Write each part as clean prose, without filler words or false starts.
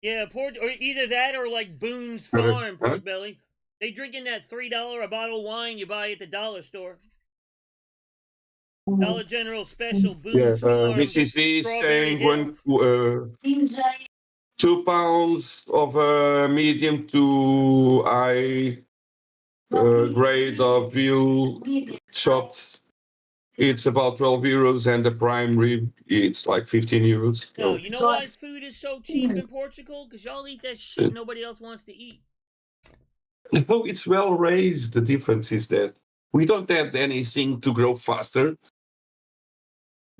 Yeah, or either that or like Boone's Farm, Pork Belly. They drinking that $3 a bottle of wine you buy at the dollar store. Dollar General special, Boone's Farm. Mrs. V Strawberry saying Hill. 2 pounds of medium to high grade of veal chopped. It's about 12 euros, and the prime rib, it's like 15 euros. No, you know why food is so cheap in Portugal? Because y'all eat that shit nobody else wants to eat. No, it's well raised. The difference is that we don't have anything to grow faster.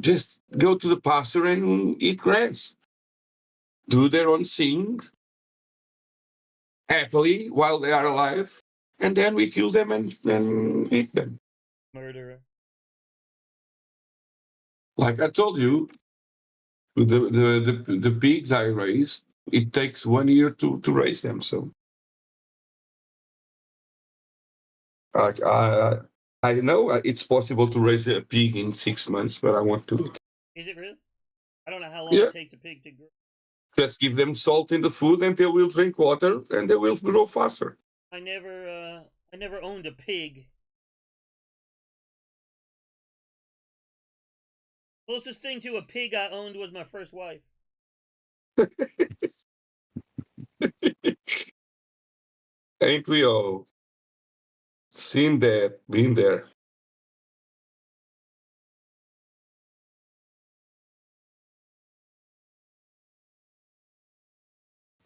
Just go to the pasture and eat grass. Do their own thing happily while they are alive, and then we kill them and eat them. Murderer. Like I told you, the pigs I raised, it takes 1 year to raise them. So, like I know it's possible to raise a pig in 6 months, but I want to. Is it really? I don't know how long it takes a pig to grow. Just give them salt in the food, and they will drink water, and they will grow faster. I never owned a pig. Closest thing to a pig I owned was my first wife. Ain't we all? Seen that, been there.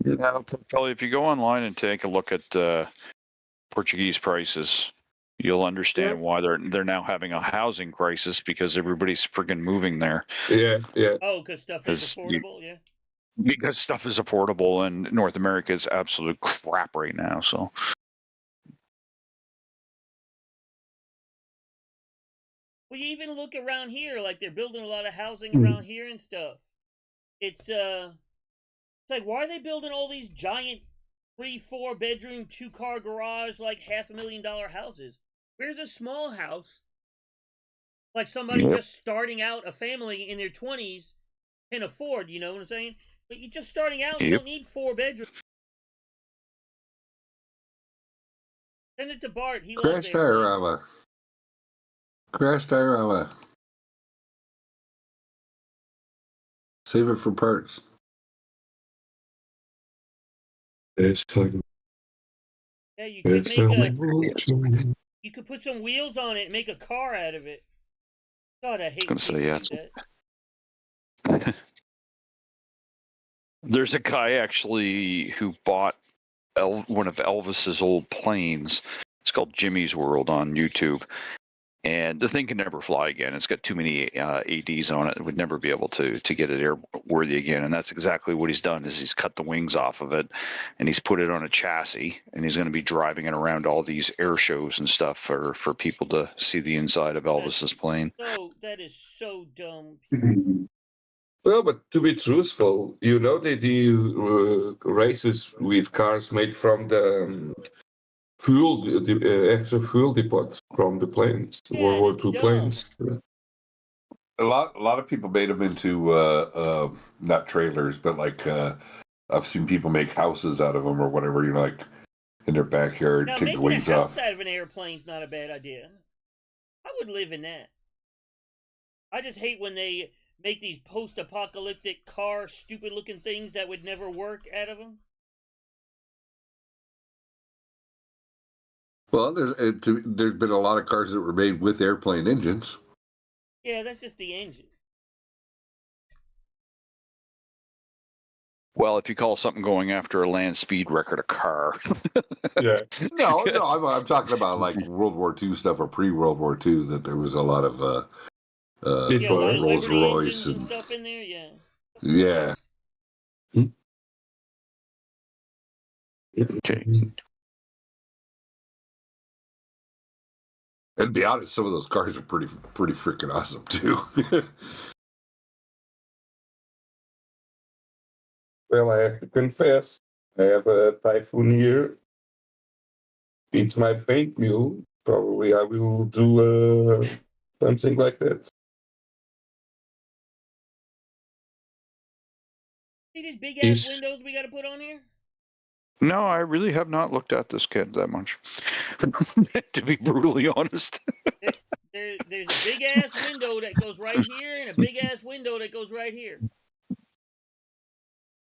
Yeah, probably if you go online and take a look at Portuguese prices, you'll understand why they're now having a housing crisis, because everybody's friggin' moving there. Yeah. Oh, because stuff is affordable, yeah. Because stuff is affordable, and North America is absolute crap right now. So. Well, you even look around here, like they're building a lot of housing around here and stuff. It's like, why are they building all these giant 3-4 bedroom 2-car garage, like $500,000 houses? Where's a small house, like somebody just starting out, a family in their 20s can afford? You know what I'm saying? But you're just starting out. You don't need 4 bedrooms. Send it to Bart. He loves it. Crash diorama. Save it for parts. Yeah, you could you could put some wheels on it and make a car out of it. God, I hate that. There's a guy actually who bought one of Elvis's old planes. It's called Jimmy's World on YouTube. And the thing can never fly again. It's got too many ADs on it. It would never be able to get it airworthy again. And that's exactly what he's done, is he's cut the wings off of it, and he's put it on a chassis, and he's going to be driving it around all these air shows and stuff for people to see the inside of Elvis's plane. That is so dumb. Well, but to be truthful, you know, they do races with cars made from the extra fuel depots from the planes, World War II planes. A lot of people made them into not trailers, but like I've seen people make houses out of them or whatever. You know, like in their backyard, now, take the wings off. Making a house out of an airplane's not a bad idea. I would live in that. I just hate when they make these post-apocalyptic car, stupid-looking things that would never work out of them. Well, there's been a lot of cars that were made with airplane engines. Yeah, that's just the engine. Well, if you call something going after a land speed record a car. Yeah. No, I'm talking about like World War II stuff or pre-World War II, that there was a lot of Rolls Royce and stuff in there, yeah. Yeah. Okay. And to be honest, some of those cars are pretty freaking awesome too. Well, I have to confess, I have a Typhoon here. It's my paint mule. Probably I will do something like that. See these big ass Is- windows we got to put on here? No, I really have not looked at this kit that much. To be brutally honest. There's a big ass window that goes right here and a big ass window that goes right here.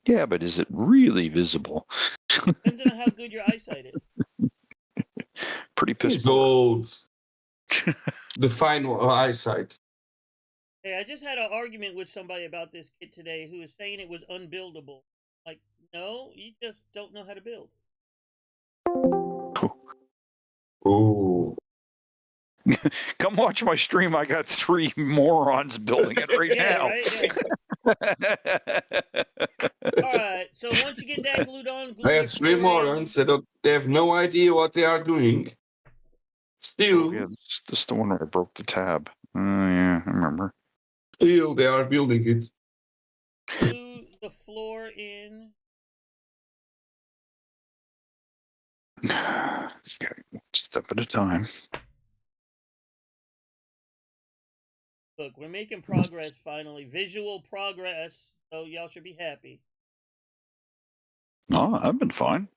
Yeah, but is it really visible? Depends on how good your eyesight is. Pretty He's pissed off. old. The fine eyesight. Hey, I just had an argument with somebody about this kit today who was saying it was unbuildable. Like, no, you just don't know how to build. Ooh. Come watch my stream. I got 3 morons building it right Yeah, now. right? Yeah. Alright, so once you get that glued on, glue I your have 3 floor in. morons that they have no idea what they are doing. Still, Oh, yeah, this is the one where I broke the tab. Yeah, I remember. still they are building it. Glue the floor in. Okay, one step at a time. Look, we're making progress finally. Visual progress, so y'all should be happy. Oh, I've been fine.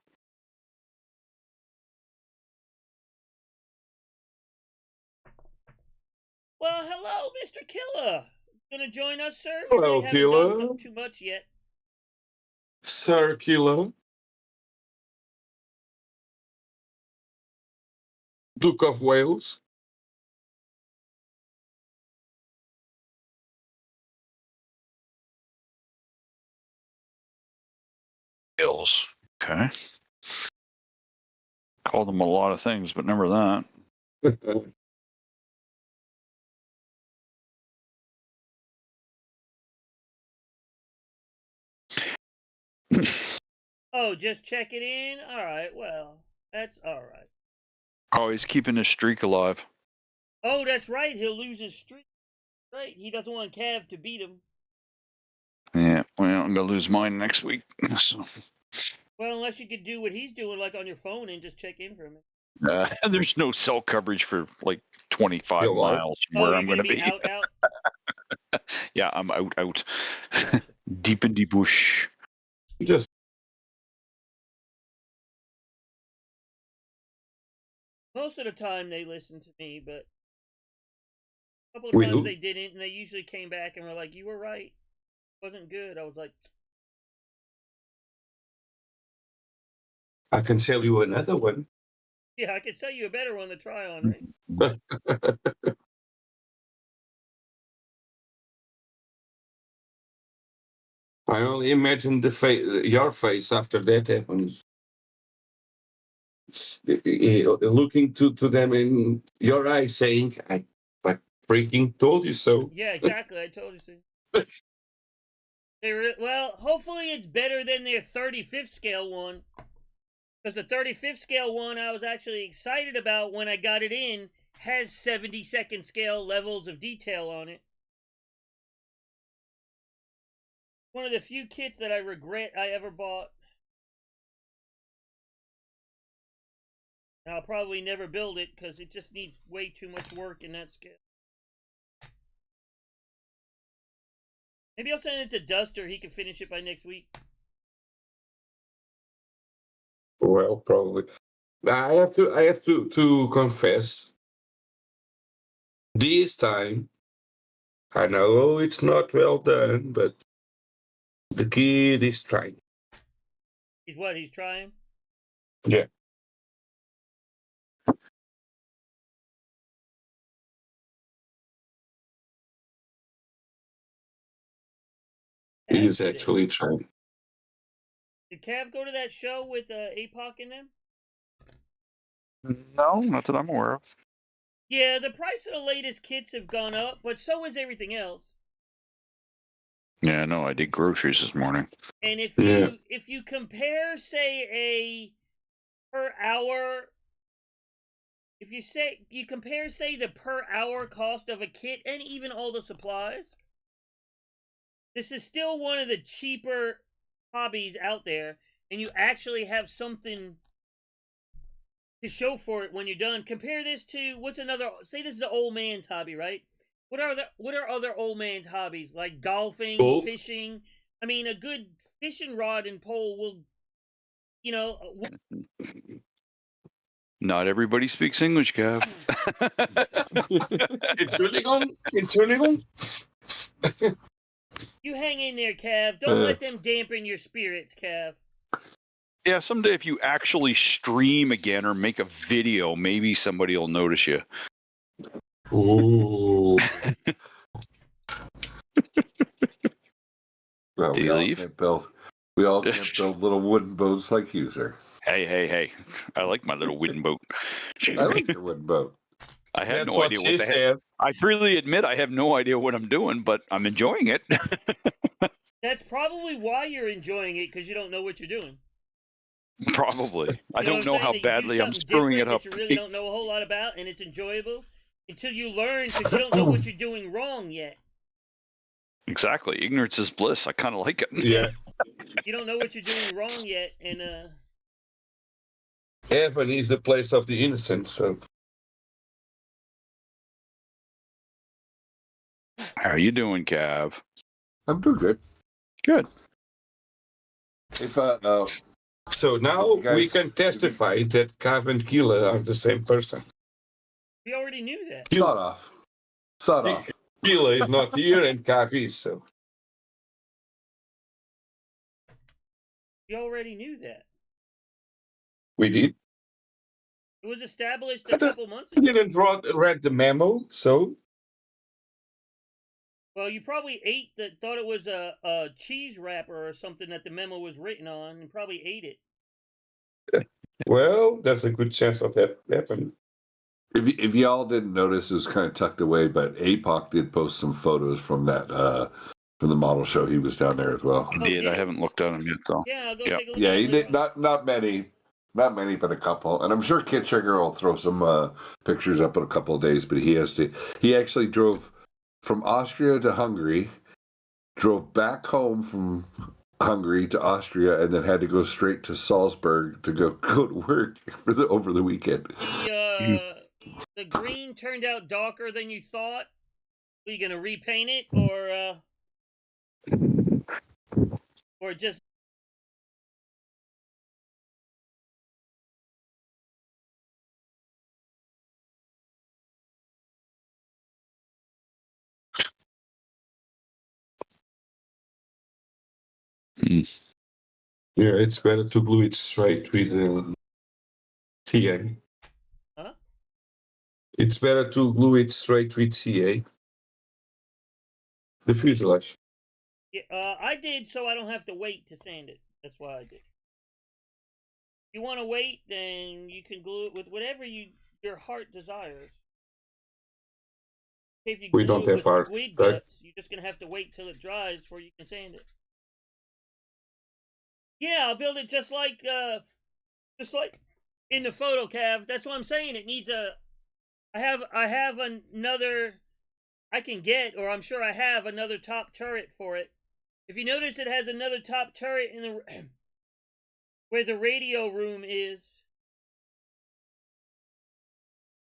Well, hello, Mr. Killer. Gonna join us, sir? We Hello, really haven't Killer. done something too much yet. Circular. Duke of Wales. Hills. Okay. Called them a lot of things, but never that. Oh, just check it in? Alright, well, that's alright. Oh, he's keeping his streak alive. Oh, that's right, he'll lose his streak. Right, he doesn't want Cav to beat him. Yeah, well, I'm gonna lose mine next week. So, Well, unless you could do what he's doing, like on your phone, and just check in for him. there's no cell coverage for like 25 You're alive. miles from where you're I'm gonna be. out. Yeah, I'm out. Deep in the bush. Just Most of the time they listen to me, but a couple of We times do. they didn't, and they usually came back and were like, "You were right. It wasn't good." I was like, I can sell you another one. "Yeah, I could sell you a better one to try on, right?" I only imagine your face after that happens. Looking to them in your eyes saying, I freaking told you so. Yeah, exactly. I told you so. Well, hopefully it's better than their 35th scale one. Because the 35th scale one I was actually excited about when I got it in has 72nd scale levels of detail on it. One of the few kits that I regret I ever bought. And I'll probably never build it because it just needs way too much work in that scale. Maybe I'll send it to Duster. He can finish it by next week. Well, probably. I have to confess. This time, I know it's not well done, but the kid is trying. He's what? He's trying? Yeah. He is actually trying. Did Cav go to that show with APOC in them? No, not that I'm aware of. Yeah, the price of the latest kits have gone up, but so is everything else. Yeah, no, I did groceries this morning. And if you compare, say, a per hour, if you compare, say, the per hour cost of a kit and even all the supplies, this is still one of the cheaper hobbies out there, and you actually have something to show for it when you're done. Compare this to what's another? Say this is an old man's hobby, right? What are other old man's hobbies like golfing, Golf. fishing? I mean, a good fishing rod and pole will, you know. Not everybody speaks English, Cav. Entschuldigung. You hang in there, Cav. Don't let them dampen your spirits, Cav. Yeah, someday if you actually stream again or make a video, maybe somebody will notice you. Ooh. Well, Do you leave? We all can't build little wooden boats like you, sir. Hey. I like my little wooden boat. I like your wooden boat. I have That's no what idea she what the heck. said. I freely admit I have no idea what I'm doing, but I'm enjoying it. That's probably why you're enjoying it, because you don't know what you're doing. Probably. I You know don't know what I'm how saying? That you do badly I'm something screwing it different up. that you really don't know a whole lot about, and it's enjoyable until you learn, because you don't know what you're doing wrong yet. Exactly. Ignorance is bliss. I kind of like it. Yeah. You don't know what you're doing wrong yet, and Heaven is the place of the innocent, so. How are you doing, Cav? I'm doing good. Good. If So now we can testify that Cav and Keela are the same person. we already knew that. sawed off. Keela is not here and Cav is, so. We already knew that. We did. It was established I a couple months I ago. didn't read the memo, so. Well, you probably thought it was a cheese wrapper or something that the memo was written on, and probably ate it. Well, that's a good chance of that happening. If y'all didn't notice, it was kind of tucked away, but APOC did post some photos from that from the model show. He was down there as well. He did. I haven't looked at him yet, though. Yeah, I'll go Yep. take a look. Yeah, at he it did later. not many, but a couple. And I'm sure Kid Trigger will throw some pictures up in a couple of days. But he actually drove from Austria to Hungary, drove back home from Hungary to Austria, and then had to go straight to Salzburg to go to work over the weekend. The green turned out darker than you thought. Are you gonna repaint it, or just? Yeah, it's better to glue it straight with CA. Huh? It's better to glue it straight with CA. The fuselage. Yeah, I did, so I don't have to wait to sand it. That's why I did. If you want to wait, then you can glue it with whatever your heart desires. If you We glue don't it have with heart, squid right? guts, you're just gonna have to wait till it dries before you can sand it. Yeah, I'll build it just like in the photo, Cav. That's what I'm saying. It needs a. I have another. I can get, or I'm sure I have another top turret for it. If you notice, it has another top turret in the where the radio room is.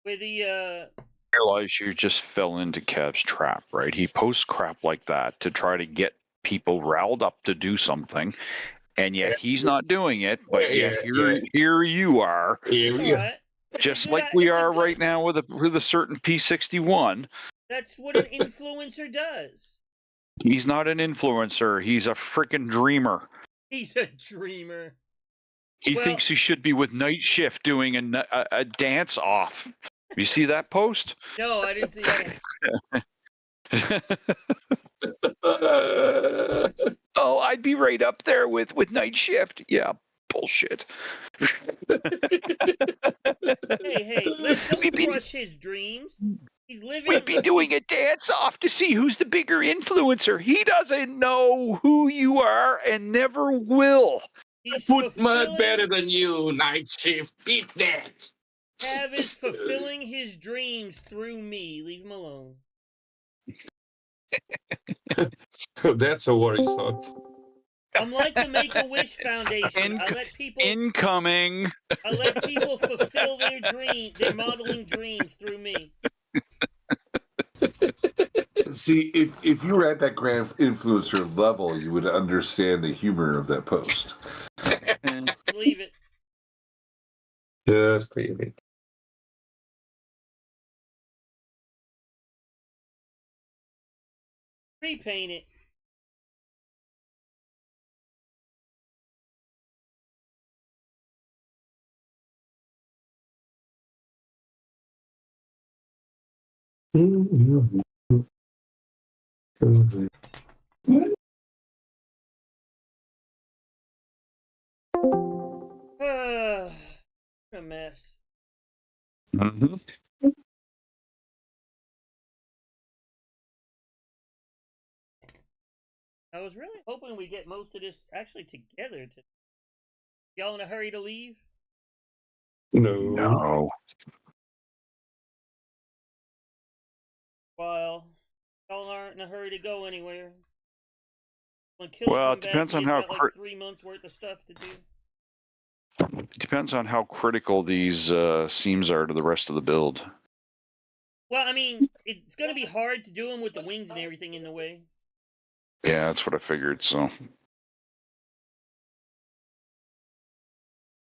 Where the Realize you just fell into Cav's trap, right? He posts crap like that to try to get people riled up to do something, and yet he's not doing it. But yet here you are, Alright. just like we are right now with a certain P61. That's what an influencer does. He's not an influencer. He's a freaking dreamer. He's a dreamer. He thinks he should be with Night Shift doing a dance off. You see that post? No, I didn't see that. Oh, I'd be right up there with Night Shift. Yeah, bullshit. Hey, let's don't crush his dreams. He's living. We'd be doing a dance off to see who's the bigger influencer. He doesn't know who you are and never will. He's Put mud better than you, Night Shift. Eat that. Cav is fulfilling his dreams through me. Leave him alone. That's a worry thought. I'm like the Make-A-Wish Foundation. I let people incoming. I let people fulfill their modeling dreams through me. See, if you were at that grand influencer level, you would understand the humor of that post. Leave it. Just leave it. Repaint it. A mess. Mm-hmm. I was really hoping we get most of this actually together. Y'all in a hurry to leave? No. While y'all aren't in a hurry to go anywhere. When Well, it depends on how got like 3 months worth of stuff to do. It depends on how critical these seams are to the rest of the build. Well, I mean, it's going to be hard to do them with the wings and everything in the way. Yeah, that's what I figured. So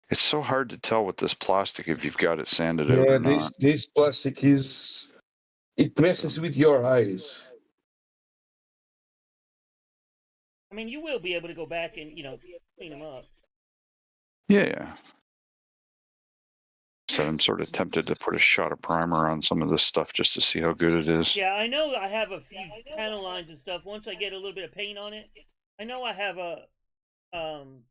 it's so hard to tell with this plastic if you've got it sanded out or not. This plastic it messes with your eyes. I mean, you will be able to go back and, clean them up. Yeah. So I'm sort of tempted to put a shot of primer on some of this stuff just to see how good it is. Yeah, I know I have a few panel lines and stuff. Once I get a little bit of paint on it, I know I have some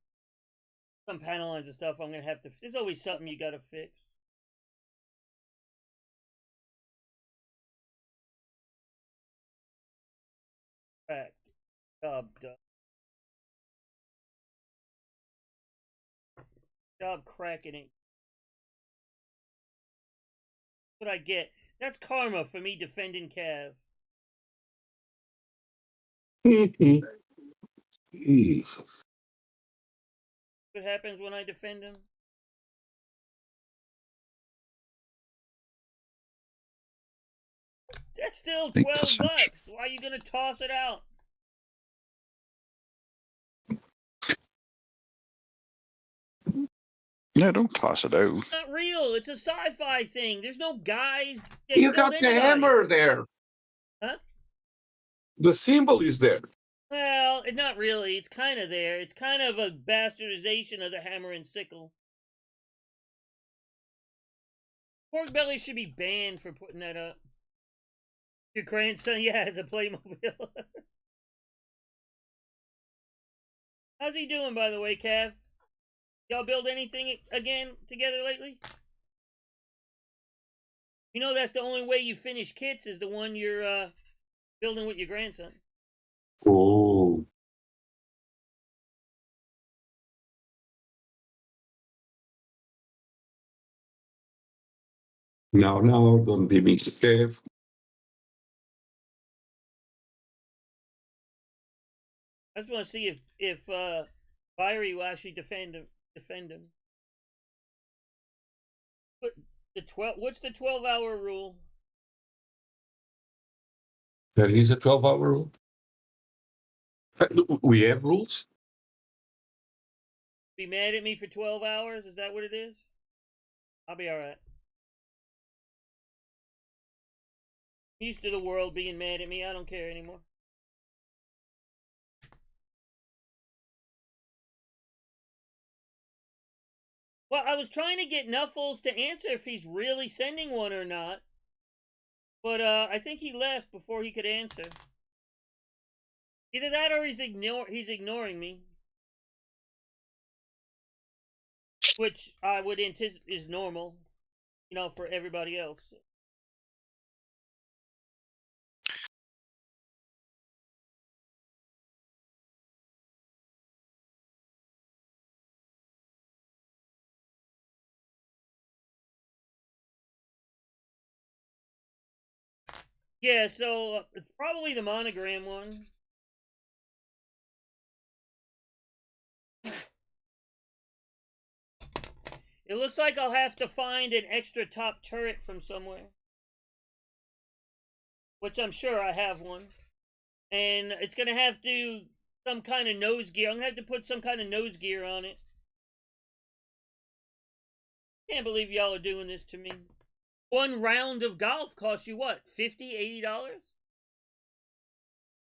panel lines and stuff I'm going to have to... There's always something you got to fix. Cracked. Job cracking it. What I get. That's karma for me defending Cav. What happens when I defend him? That's still $12. Why are you gonna toss it out? No, don't toss it out. It's not real. It's a sci-fi thing. There's no guys. You got the hammer there. Huh? The symbol is there. Well, not really. It's kind of there. It's kind of a bastardization of the hammer and sickle. Pork belly should be banned for putting that up. Your grandson, yeah, has a Playmobil. How's he doing, by the way, Cav? Y'all build anything again together lately? You know that's the only way you finish kits is the one you're building with your grandson. Oh. No, don't be Mr. Kev. I just want to see if Fiery will actually defend him. But what's the 12-hour rule? There is a 12-hour rule. We have rules. Be mad at me for 12 hours? Is that what it is? I'll be alright. Used to the world being mad at me. I don't care anymore. Well, I was trying to get Nuffles to answer if he's really sending one or not. But I think he left before he could answer. Either that or he's ignoring me. Which I would anticipate is normal, for everybody else. Yeah, so it's probably the monogram one. It looks like I'll have to find an extra top turret from somewhere. which I'm sure I have one. And it's going to have to some kind of nose gear. I'm going to have to put some kind of nose gear on it. Can't believe y'all are doing this to me. One round of golf costs you what, $50, $80?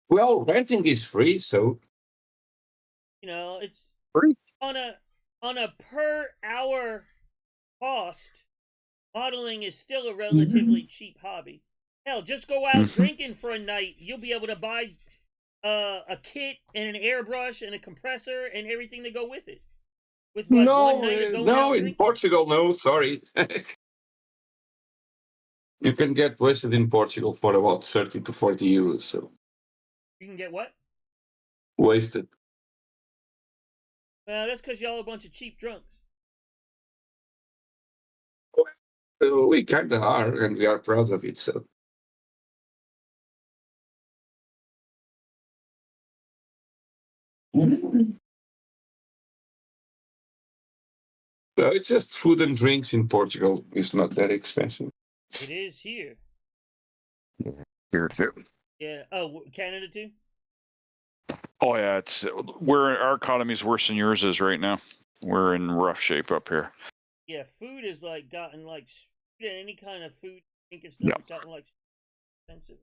Well, renting is free, so You know, it's Free. on a per hour cost. Modeling is still a relatively cheap hobby. Hell, just go out drinking for a night. You'll be able to buy a kit and an airbrush and a compressor and everything to go with it. With what, one night of going out in drinking? Portugal, no, sorry. You can get wasted in Portugal for about 30 to 40 euros. So You can get what? wasted. That's because y'all a bunch of cheap drunks. We kind of are, and we are proud of it. So it's just food and drinks in Portugal. It's not that expensive. It is here. Here too. Yeah. Oh, Canada too? Oh yeah, our economy's worse than yours is right now. We're in rough shape up here. Yeah, food has like gotten like any kind of food, drink and stuff has gotten like expensive.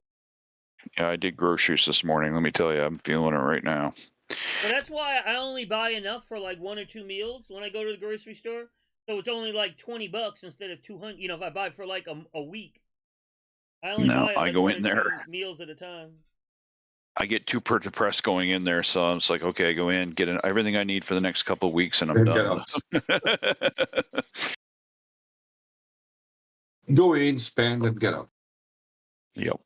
Yeah, I did groceries this morning. Let me tell you, I'm feeling it right now. Well, that's why I only buy enough for like 1 or 2 meals when I go to the grocery store. So it's only like $20 instead of 200. You know, if I buy for like a week, I only buy like go 1 in or there. 2 meals at a time. I get too depressed going in there, so I'm just like, okay, I go in, get everything I need for the next couple of weeks, and I'm done. Go in, spend, and get out. Yep.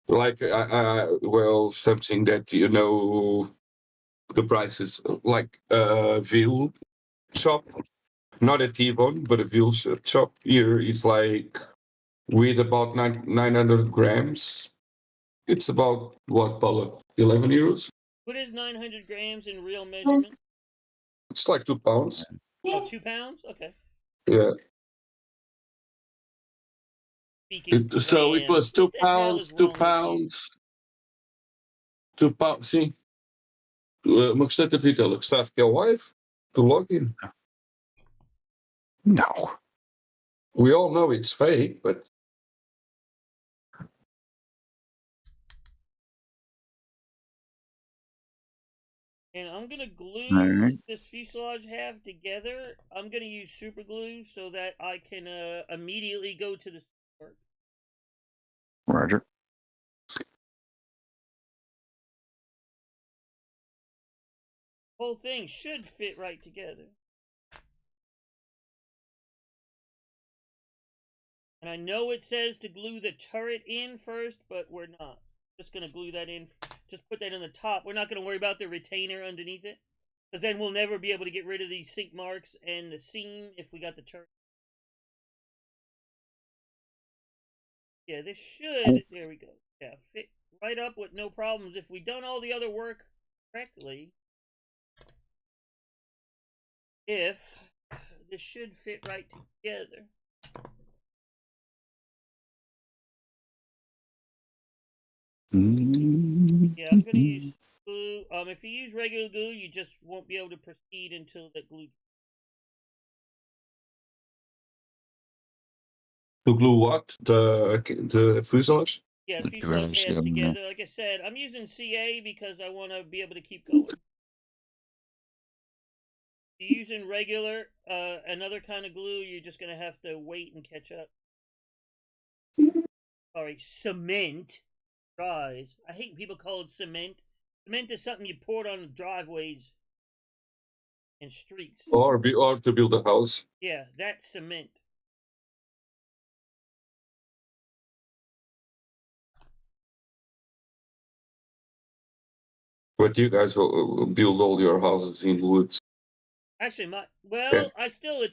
Like, well, something that you know the prices, like a veal chop, not a T-bone, but a veal chop here is like with about 900 grams. It's about what, Paula? 11 euros? What is 900 grams in real measurement? It's like 2 pounds. Oh, 2 pounds? Okay. Yeah. Speaking So it was 2 pounds, 2 pounds. 2 pounds, sim. Uma questão de capítulo, gostava que é o wife to log in. No. We all know it's fake, but And I'm going to glue this fuselage half together. I'm going to use super glue so that I can immediately go to the work. Roger. Whole thing should fit right together. And I know it says to glue the turret in first, but we're not. Just going to glue that in. Just put that in the top. We're not going to worry about the retainer underneath it. Because then we'll never be able to get rid of these sink marks and the seam if we got the turret. Yeah, this should, there we go. Yeah, fit right up with no problems. If we've done all the other work correctly, this should fit right together. Yeah, I'm going to use glue. If you use regular glue, you just won't be able to proceed until the glue. to glue what? The fuselage? Yeah, fuselage halves together. Like I said, I'm using CA because I want to be able to keep going. If you're using regular, another kind of glue, you're just going to have to wait and catch up. Sorry, cement. I hate people call it cement. Cement is something you poured on driveways and streets. Or to build a house. Yeah, that's cement. But you guys will build all your houses in woods. Actually,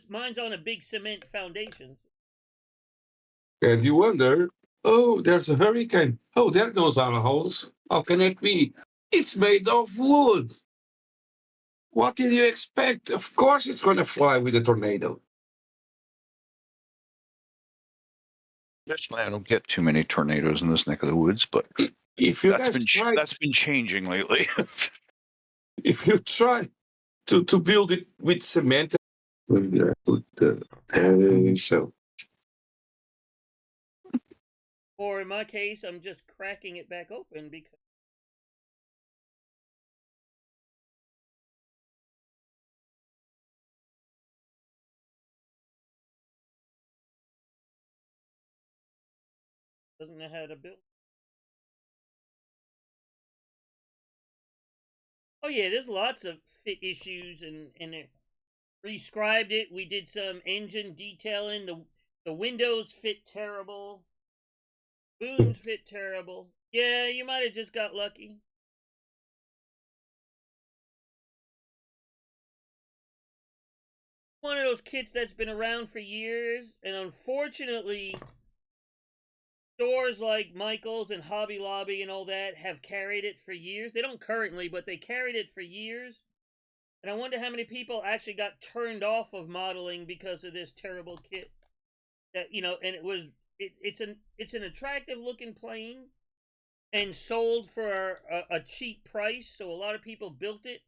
mine's on a big cement foundation. And you wonder, oh, there's a hurricane. Oh, there goes our house. How can it be? It's made of wood. What did you expect? Of course it's going to fly with a tornado. Traditionally, I don't get too many tornadoes in this neck of the woods, but If you that's guys try, that's been changing lately. if you try to build it with cement, so Or in my case, I'm just cracking it back open because doesn't know how to build. Oh yeah, there's lots of fit issues and it prescribed it. We did some engine detailing. The windows fit terrible. Booms fit terrible. Yeah, you might have just got lucky. One of those kits that's been around for years, and unfortunately, stores like Michael's and Hobby Lobby and all that have carried it for years. They don't currently, but they carried it for years. And I wonder how many people actually got turned off of modeling because of this terrible kit. That, you know, and it's an attractive looking plane and sold for a cheap price, so a lot of people built it.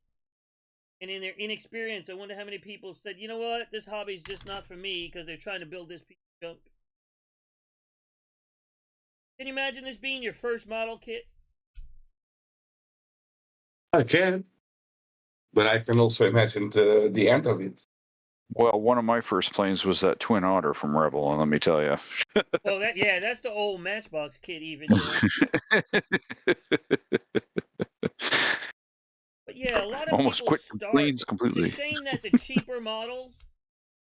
And in their inexperience, I wonder how many people said, you know what, this hobby's just not for me because they're trying to build this piece of junk. Can you imagine this being your first model kit? I can, but I can also imagine the end of it. Well, one of my first planes was that Twin Otter from Rebel, and let me tell you. Well, that's the old Matchbox kit even. But yeah, a lot of Almost people quit start. planes completely. It's a shame that the cheaper models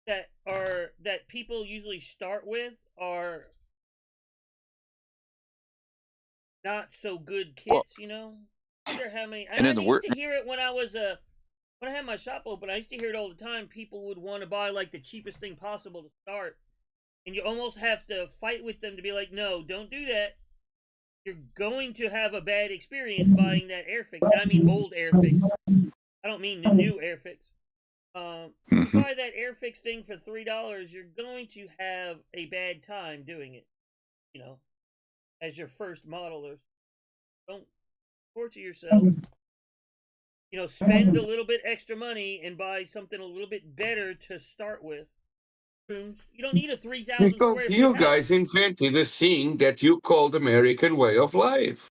that people usually start with are not so good kits. Well, you know, I wonder how many. And I used to hear it when I was when I had my shop open. I used to hear it all the time. People would want to buy like the cheapest thing possible to start, and you almost have to fight with them to be like, no, don't do that. You're going to have a bad experience buying that Airfix. And I mean old Airfix. I don't mean the new Airfix. You buy that Airfix thing for $3, you're going to have a bad time doing it. You know, as your first modeler. Don't torture yourself. You know, spend a little bit extra money and buy something a little bit better to start with. You don't need a 3,000 because square you foot guys house. invented a thing that you called American way of life,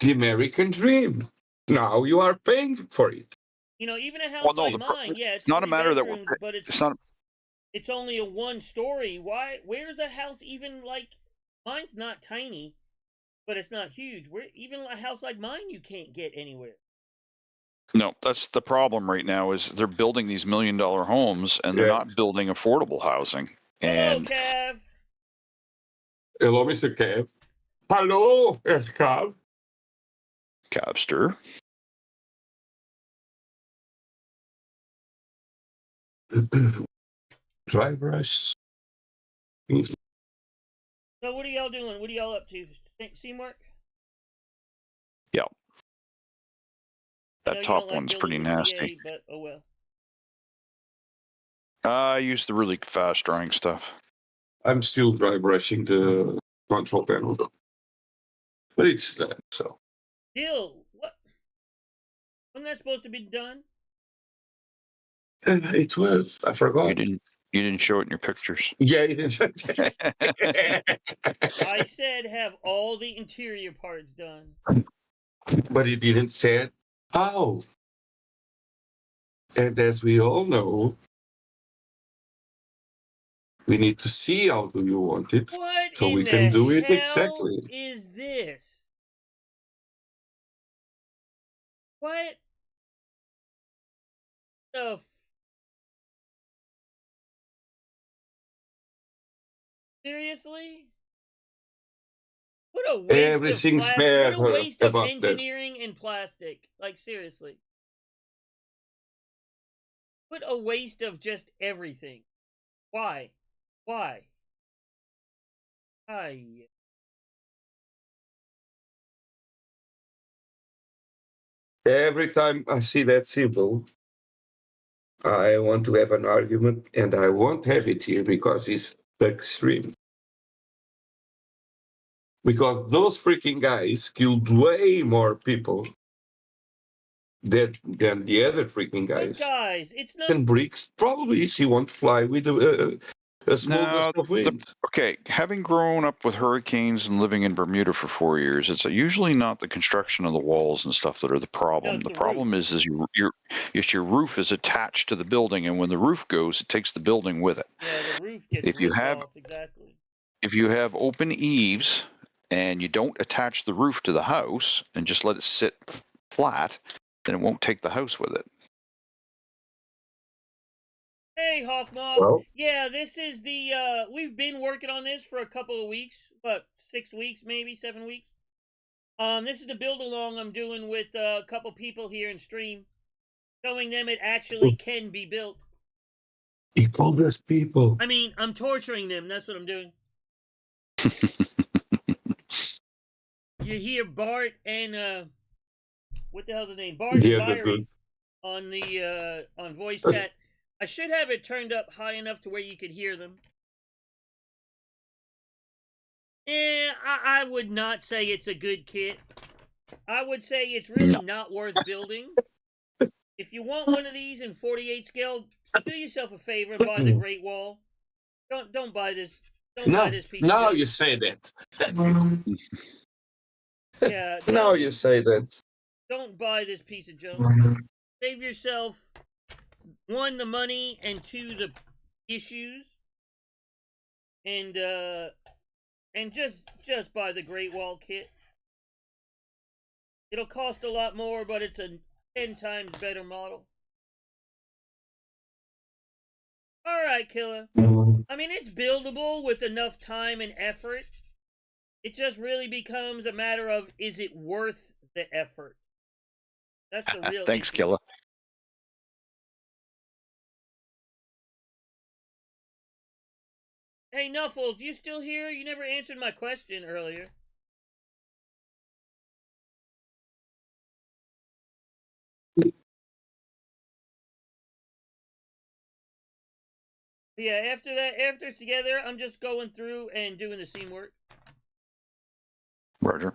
the American dream. Now you are paying for it. You know, even a house like mine, yeah, it's not a matter bedrooms, that we're, but it's only a one story. Why? Where's a house even like mine's not tiny, but it's not huge. Where even a house like mine you can't get anywhere. No, that's the problem right now is they're building these $1 million homes and they're not building affordable housing. And hello, Cav. Hello, Mr. Cav. Hello, Cav. Cavster. Dry brush. So what are y'all doing? What are y'all up to? Scene work? Yeah. That top one's pretty nasty. But oh well. I use the really fast drying stuff. I'm still dry brushing the control panel, but it's done. So. Still, what? Wasn't that supposed to be done? It was. I forgot. You didn't show it in your pictures. Yeah, it is. I said have all the interior parts done. But it didn't say how. And as we all know, we need to see how do you want it, what so in we the can do it hell exactly. Is this? What the? Seriously? What a waste Everything's of plastic. bad What a waste of about engineering that. And plastic. Like, seriously. What a waste of just everything. Why? Why? Every time I see that symbol, I want to have an argument, and I won't have it here because it's extreme. Because those freaking guys killed way more people than the other freaking But guys. guys, it's not. And bricks, probably she won't fly with a small gust of wind. Okay, having grown up with hurricanes and living in Bermuda for 4 years, it's usually not the construction of the walls and stuff that are the problem. No, the it's the problem roof. is your roof is attached to the building, and when the roof goes, it takes the building with it. Yeah, the roof gets If you ripped have off, exactly. if you have open eaves and you don't attach the roof to the house and just let it sit flat, then it won't take the house with it. Hey, Hawkmoth. Well, Yeah, this is the, we've been working on this for a couple of weeks. What, 6 weeks, maybe 7 weeks? This is the build along I'm doing with a couple people here in stream, showing them it actually can be built. he called us people. I mean, I'm torturing them. That's what I'm doing. You hear Bart and what the hell's his name? Bart Yeah, and that's Byron good. on the on voice chat. I should have it turned up high enough to where you could hear them. I would not say it's a good kit. I would say it's really not worth building. If you want one of these in 48 scale, do yourself a favor and buy the Great Wall. Don't buy this. Don't buy this piece. Now of junk. you say that. Yeah. Now you say that. Don't buy this piece of junk. Save yourself, 1, the money, and 2, the issues. And just buy the Great Wall kit. It'll cost a lot more, but it's a 10 times better model. Alright, Killer. I mean, it's buildable with enough time and effort. It just really becomes a matter of, is it worth the effort? That's the real Thanks, issue. Killer. Hey, Nuffles, you still here? You never answered my question earlier. Yeah, after it's together, I'm just going through and doing the scene work. Roger.